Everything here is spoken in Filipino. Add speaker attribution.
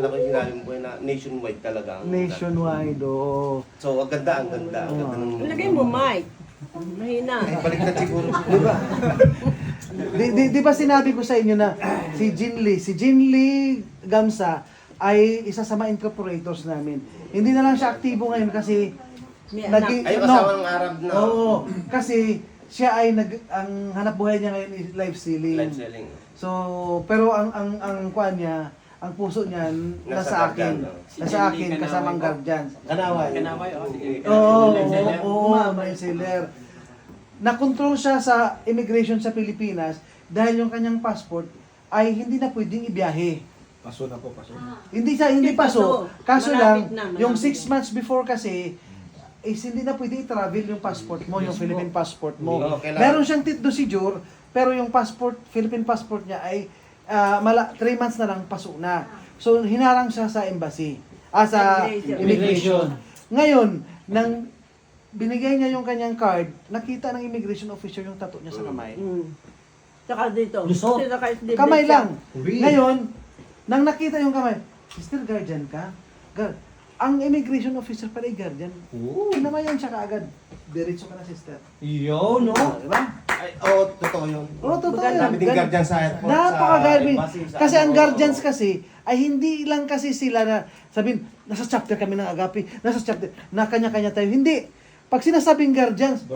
Speaker 1: Ako sinabi mo na nationwide talaga.
Speaker 2: Nationwide, oo.
Speaker 1: So, ang ganda, ang ganda. Ang ganda ng...
Speaker 3: Lagay mo, Mike. Mahina.
Speaker 1: Ay, baliktad siguro.
Speaker 2: Di ba? di ba sinabi ko sa inyo na si Jin Lee Gamsa ay isa sa mga incorporators namin. Hindi na lang siya aktibo ngayon kasi
Speaker 3: May anak.
Speaker 1: Ay, kasama ng Arab na.
Speaker 2: Oo, kasi siya ay ang hanap buhay niya ngayon is live selling.
Speaker 1: Live selling.
Speaker 2: So, pero ang kuan niya, ang puso niya nasa akin.
Speaker 1: guardian, no?
Speaker 2: Nasa akin kasamang guardian.
Speaker 1: Kanaway.
Speaker 4: Kanaway, oh, sige.
Speaker 2: Oo, may seller. Na-control siya sa immigration sa Pilipinas dahil yung kanyang passport ay hindi na pwedeng ibiyahe.
Speaker 5: Paso na po, paso.
Speaker 2: Hindi
Speaker 3: Hindi
Speaker 2: paso. Kaso
Speaker 3: Malapit
Speaker 2: lang,
Speaker 3: na,
Speaker 2: yung
Speaker 3: malapit
Speaker 2: 6 months before kasi, is hindi na pwede i-travel yung passport mo, yung Philippine passport mo.
Speaker 1: Oo, kailangan.
Speaker 2: Meron siyang procedure, pero yung passport, Philippine passport niya ay 3 months na lang paso na. So, hinarang siya sa embassy. Sa immigration. Ngayon, nang binigay niya yung kanyang card, nakita ng immigration officer yung tattoo niya sa kamay.
Speaker 3: Tsaka dito.
Speaker 4: Lusot.
Speaker 3: Kasi naka-slip
Speaker 2: Kamay
Speaker 3: siya.
Speaker 2: lang. Ngayon, nang nakita yung kamay, sister, guardian ka? Ang immigration officer pala ay guardian. Kinamayan siya kaagad. Diretso ka na, sister.
Speaker 4: Yo, no?
Speaker 2: Diba?
Speaker 1: Ay, oo, totoo yun.
Speaker 2: Oo, totoo
Speaker 3: Maganda.
Speaker 2: yan.
Speaker 1: Dami din guardian sa airport.
Speaker 2: Napaka-guardian.
Speaker 1: sa embassy, sa
Speaker 2: Kasi ang
Speaker 1: ano.
Speaker 2: guardians kasi, ay hindi lang kasi sila na, sabihin, nasa chapter kami ng agapi, nasa chapter, na kanya-kanya tayo. Hindi. Pag sinasabing guardians,